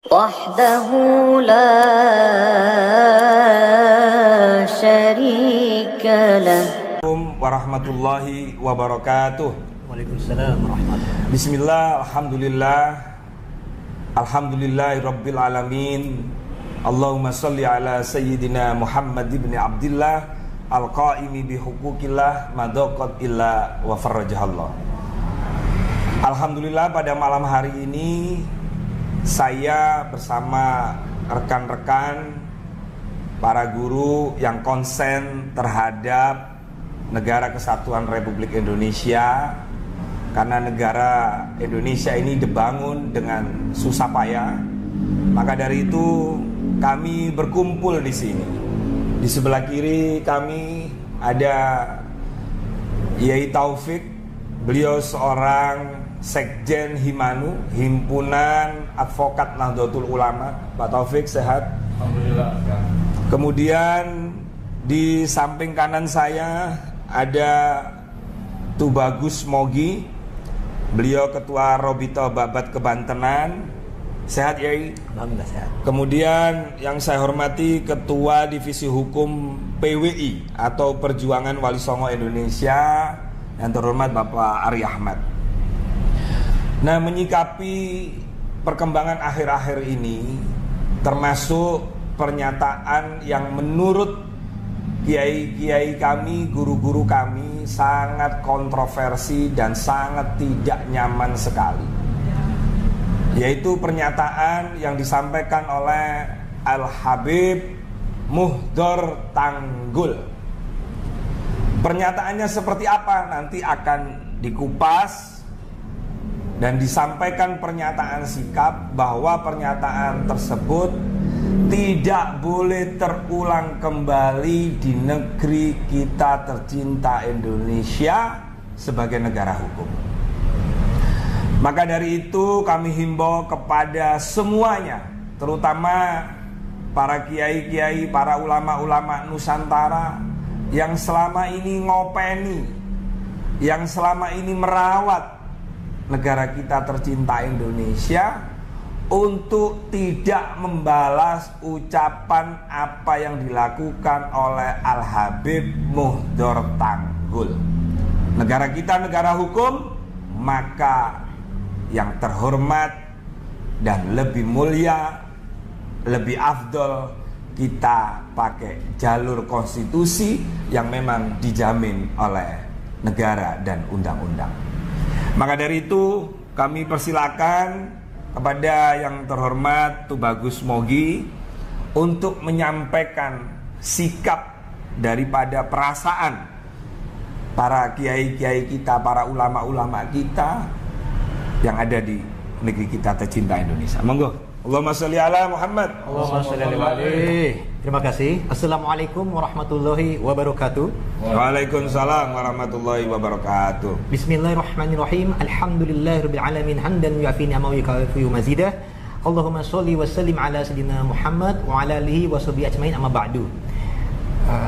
وحده لا شريك له. Warahmatullahi wabarakatuh. Waalaikumsalam warahmatullahi. Bismillah, alhamdulillahi rabbil alamin. Allahumma salli ala sayyidina Muhammad ibn Abdillah al-qaimi bihuquqillah madaqat illa wa farrajahallah. Alhamdulillah, pada malam hari ini saya bersama rekan-rekan para guru yang konsen terhadap Negara Kesatuan Republik Indonesia, karena negara Indonesia ini dibangun dengan susah payah. Maka dari itu kami berkumpul di sini. Di sebelah kiri kami ada Yai Taufik. Beliau seorang Sekjen Himanu, Himpunan Advokat Nahdlatul Ulama. Pak Taufik sehat? Alhamdulillah. Kemudian di samping kanan saya ada Tubagus Mogi. Beliau Ketua Robito Babat Kebantenan. Sehat Yai? Alhamdulillah sehat. Kemudian yang saya hormati Ketua Divisi Hukum PWI atau Perjuangan Wali Songo Indonesia, yang terhormat Bapak Ari Ahmad. Nah, menyikapi perkembangan akhir-akhir ini, termasuk pernyataan yang menurut kiai-kiai kami, guru-guru kami sangat kontroversi dan sangat tidak nyaman sekali, yaitu pernyataan yang disampaikan oleh Al-Habib Muhdor Tanggul. Pernyataannya seperti apa nanti akan dikupas dan disampaikan pernyataan sikap bahwa pernyataan tersebut tidak boleh terulang kembali di negeri kita tercinta Indonesia sebagai negara hukum. Maka dari itu kami himbau kepada semuanya, terutama para kiai-kiai, para ulama-ulama Nusantara yang selama ini ngopeni, yang selama ini merawat negara kita tercinta Indonesia, untuk tidak membalas ucapan apa yang dilakukan oleh Al-Habib Muhdor Tanggul. Negara kita negara hukum, maka yang terhormat dan lebih mulia, lebih afdol, kita pakai jalur konstitusi yang memang dijamin oleh negara dan undang-undang. Maka dari itu kami persilakan kepada yang terhormat Tubagus Mogi untuk menyampaikan sikap daripada perasaan para kiai-kiai kita, para ulama-ulama kita yang ada di negeri kita tercinta Indonesia. Monggo. Allahumma sholli ala Muhammad. Allahumma sholli alaihi. Terima kasih. Assalamualaikum warahmatullahi wabarakatuh. Waalaikumsalam warahmatullahi wabarakatuh. Bismillahirrahmanirrahim. Alhamdulillahirabbil alamin hamdan yu'afi ni'amahu wa yukafi mazidah. Allahumma sholli wa sallim ala sayyidina Muhammad wa ala alihi wa sahbihi ajmain, amma ba'du.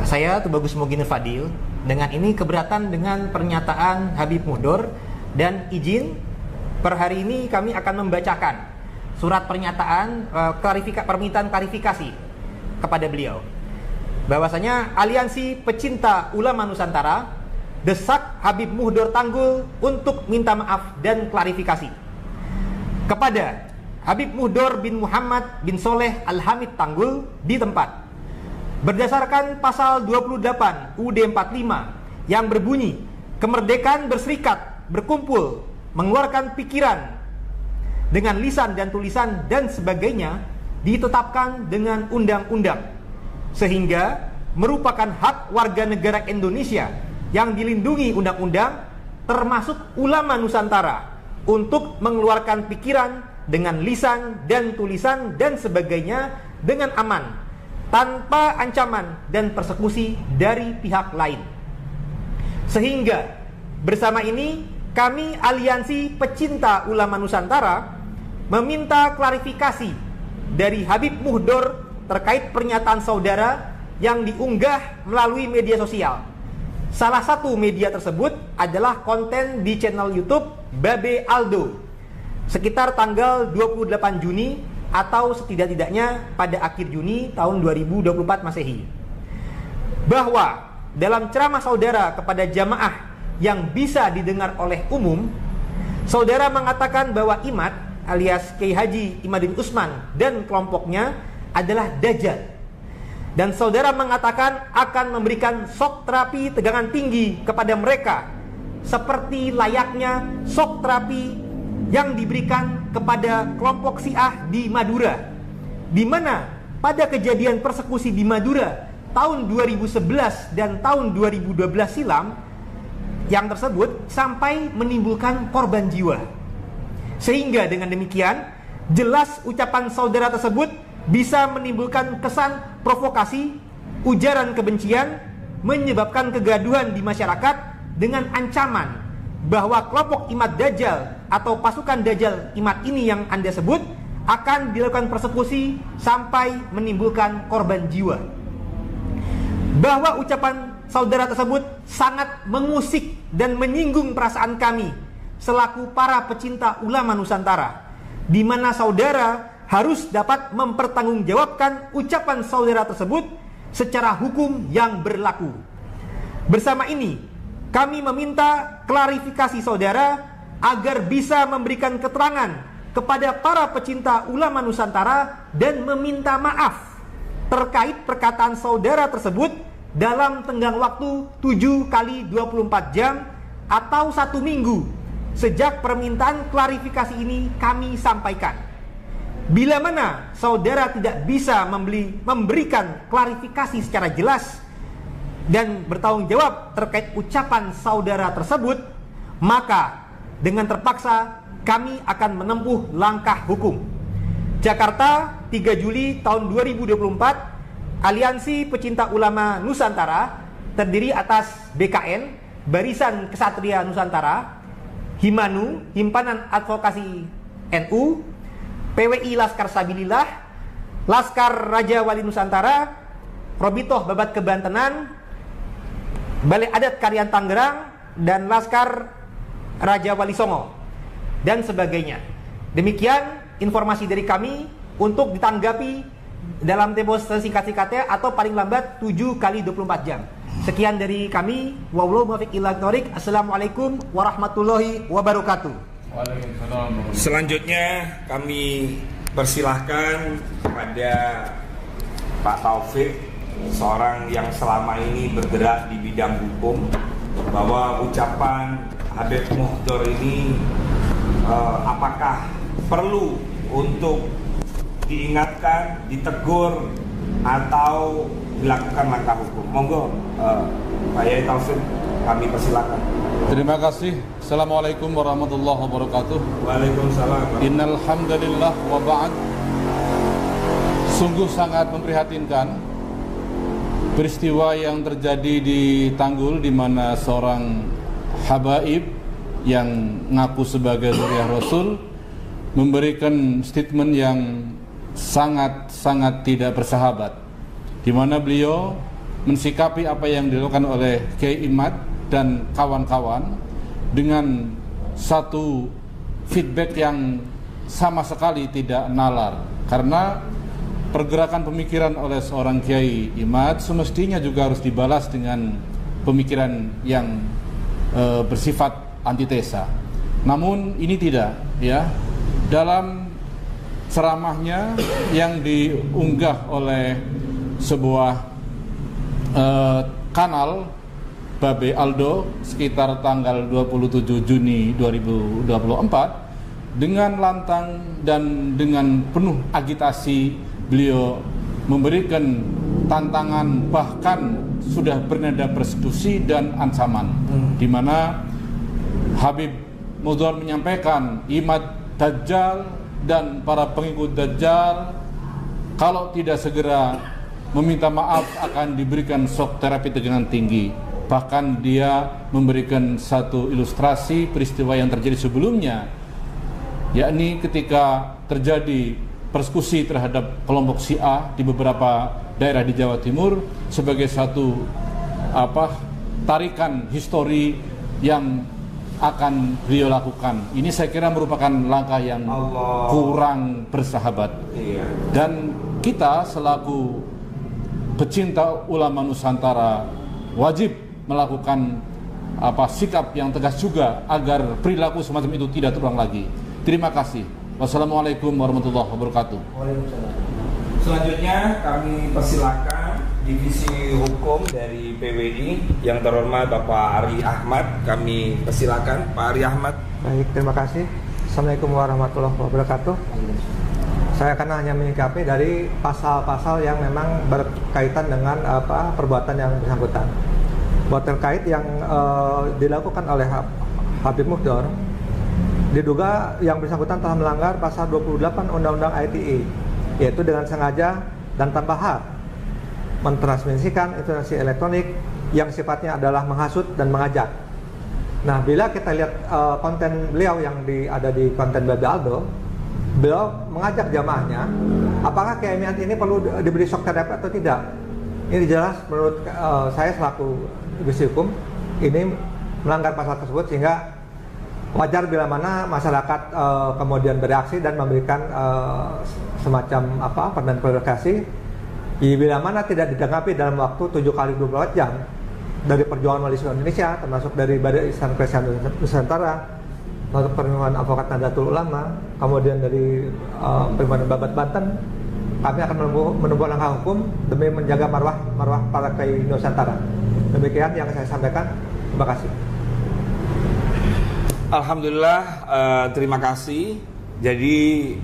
Saya Tubagus Mogi Nur Fadil. Dengan ini keberatan dengan pernyataan Habib Muhdor, dan izin per hari ini kami akan membacakan surat pernyataan permintaan klarifikasi kepada beliau, bahwasanya Aliansi Pecinta Ulama Nusantara desak Habib Muhdor Tanggul untuk minta maaf dan klarifikasi kepada Habib Muhdor bin Muhammad bin Soleh Al-Hamid Tanggul di tempat, berdasarkan pasal 28 UUD 45 yang berbunyi kemerdekaan berserikat, berkumpul, mengeluarkan pikiran dengan lisan dan tulisan dan sebagainya ditetapkan dengan undang-undang, sehingga merupakan hak warga negara Indonesia yang dilindungi undang-undang, termasuk ulama Nusantara, untuk mengeluarkan pikiran dengan lisan dan tulisan dan sebagainya dengan aman, tanpa ancaman dan persekusi dari pihak lain. Sehingga bersama ini kami Aliansi Pecinta Ulama Nusantara meminta klarifikasi dari Habib Muhdor terkait pernyataan saudara yang diunggah melalui media sosial. Salah satu media tersebut adalah konten di channel YouTube Babe Aldo sekitar tanggal 28 Juni atau setidak-tidaknya pada akhir Juni tahun 2024 Masehi. Bahwa dalam ceramah saudara kepada jamaah yang bisa didengar oleh umum, saudara mengatakan bahwa Imad alias Kiai Haji Imaduddin Usman dan kelompoknya adalah Dajjal. Dan saudara mengatakan akan memberikan shock terapi tegangan tinggi kepada mereka, seperti layaknya shock terapi yang diberikan kepada kelompok Syiah di Madura, di mana pada kejadian persekusi di Madura tahun 2011 dan tahun 2012 silam, yang tersebut sampai menimbulkan korban jiwa. Sehingga dengan demikian, jelas ucapan saudara tersebut bisa menimbulkan kesan provokasi, ujaran kebencian, menyebabkan kegaduhan di masyarakat dengan ancaman bahwa kelompok Imad Dajjal atau pasukan Dajjal Imad ini yang Anda sebut akan dilakukan persekusi sampai menimbulkan korban jiwa. Bahwa ucapan saudara tersebut sangat mengusik dan menyinggung perasaan kami selaku para pecinta ulama Nusantara, di mana saudara harus dapat mempertanggungjawabkan ucapan saudara tersebut secara hukum yang berlaku. Bersama ini, kami meminta klarifikasi saudara agar bisa memberikan keterangan kepada para pecinta ulama Nusantara dan meminta maaf terkait perkataan saudara tersebut dalam tenggang waktu 7 kali 24 jam atau 1 minggu sejak permintaan klarifikasi ini kami sampaikan. Bila mana saudara tidak bisa memberikan klarifikasi secara jelas dan bertanggung jawab terkait ucapan saudara tersebut, maka dengan terpaksa kami akan menempuh langkah hukum. Jakarta, 3 Juli tahun 2024, Aliansi Pecinta Ulama Nusantara terdiri atas BKN, Barisan Kesatria Nusantara, Himanu, Himpunan Advokasi NU, PWI Laskar Sabilillah, Laskar Raja Wali Nusantara, Robitoh Babat Kebantenan, Balai Adat Karian Tangerang, dan Laskar Raja Wali Songo, dan sebagainya. Demikian informasi dari kami untuk ditanggapi dalam tempo sesingkat-singkatnya atau paling lambat 7 kali 24 jam. Sekian dari kami. Wallahu muwaffiq ila aqwamit thoriq. Assalamualaikum warahmatullahi wabarakatuh. Selanjutnya kami persilahkan kepada Pak Taufik, seorang yang selama ini bergerak di bidang hukum, bahwa ucapan Habib Muhdhar ini apakah perlu untuk diingatkan, ditegur, atau dilakukan langkah hukum. Monggo Pak Yai Taufik, kami persilakan. Terima kasih. Assalamualaikum warahmatullahi wabarakatuh. Waalaikumsalam. Innal hamdalillah wa ba'd. Sungguh sangat memprihatinkan peristiwa yang terjadi di Tanggul, di mana seorang habaib yang ngaku sebagai zuriyah Rasul memberikan statement yang sangat tidak bersahabat, di mana beliau mensikapi apa yang dilakukan oleh Kiai Imad dan kawan-kawan dengan satu feedback yang sama sekali tidak nalar, karena pergerakan pemikiran oleh seorang Kiai Imad semestinya juga harus dibalas dengan pemikiran yang bersifat antitesa. Namun ini tidak, ya. Dalam ceramahnya yang diunggah oleh sebuah kanal Babe Aldo sekitar tanggal 27 Juni 2024, dengan lantang dan dengan penuh agitasi beliau memberikan tantangan, bahkan sudah bernada persekusi dan ancaman, di mana Habib Muhdhar menyampaikan Imad Dajjal dan para pengikut Dajjal kalau tidak segera meminta maaf akan diberikan shock terapi tegangan tinggi. Bahkan dia memberikan satu ilustrasi peristiwa yang terjadi sebelumnya, yakni ketika terjadi persekusi terhadap kelompok Syiah di beberapa daerah di Jawa Timur sebagai satu tarikan histori yang akan beliau lakukan. Ini saya kira merupakan langkah yang kurang bersahabat. Iya. Dan kita selaku pecinta ulama Nusantara wajib melakukan sikap yang tegas juga agar perilaku semacam itu tidak terulang lagi. Terima kasih. Wassalamualaikum warahmatullahi wabarakatuh. Selanjutnya kami persilakan Divisi Hukum dari PWI yang terhormat Bapak Ari Ahmad. Kami persilakan Pak Ari Ahmad. Baik, terima kasih. Assalamualaikum warahmatullahi wabarakatuh. Saya akan hanya menyikapi dari pasal-pasal yang memang berkaitan dengan perbuatan yang bersangkutan. Buat terkait yang dilakukan oleh Habib Mukdor, diduga yang bersangkutan telah melanggar pasal 28 Undang-Undang ITE, yaitu dengan sengaja dan tanpa hak mentransmisikan informasi elektronik yang sifatnya adalah menghasut dan mengajak. Nah, bila kita lihat konten beliau yang ada di konten Babe Aldo, beliau mengajak jamaahnya, apakah KMIan ini perlu diberi shock therapy atau tidak? Ini jelas menurut saya selaku divisi hukum ini melanggar pasal tersebut, sehingga wajar bila mana masyarakat kemudian bereaksi dan memberikan semacam permintaan klarifikasi. Bila mana tidak ditanggapi dalam waktu 7 kali 24 jam dari perjuangan wali songo Indonesia, termasuk dari Badan Ihsan Keresahan Nusantara, termasuk perhimpunan Advokat Nahdlatul Ulama, kemudian dari perhimpunan Babat Banten, kami akan menempuh langkah hukum demi menjaga marwah para kiai Nusantara. Demikian yang saya sampaikan. Terima kasih. Alhamdulillah, terima kasih. Jadi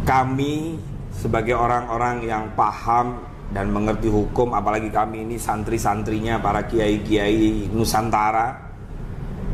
kami sebagai orang-orang yang paham dan mengerti hukum, apalagi kami ini santri-santrinya para kiai-kiai Nusantara,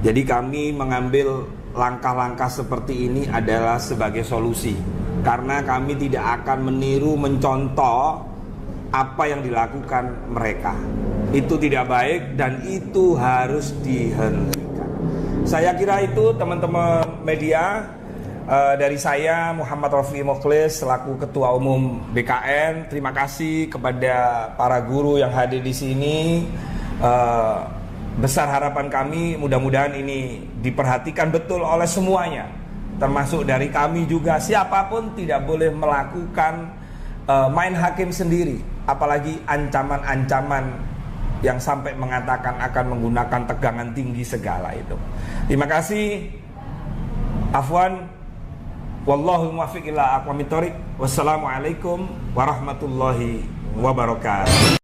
jadi kami mengambil langkah-langkah seperti ini adalah sebagai solusi, karena kami tidak akan meniru mencontoh apa yang dilakukan mereka. Itu tidak baik dan itu harus dihentikan. Saya kira itu teman-teman media. Dari saya Muhammad Rofi Mukhlis selaku Ketua Umum BKN, terima kasih kepada para guru yang hadir di sini. Besar harapan kami mudah-mudahan ini diperhatikan betul oleh semuanya, termasuk dari kami juga. Siapapun tidak boleh melakukan main hakim sendiri, apalagi ancaman-ancaman yang sampai mengatakan akan menggunakan tegangan tinggi segala itu. Terima kasih. Afwan. Wallahu muwaffiq ila aqwamit thoriq. Wassalamualaikum warahmatullahi wabarakatuh.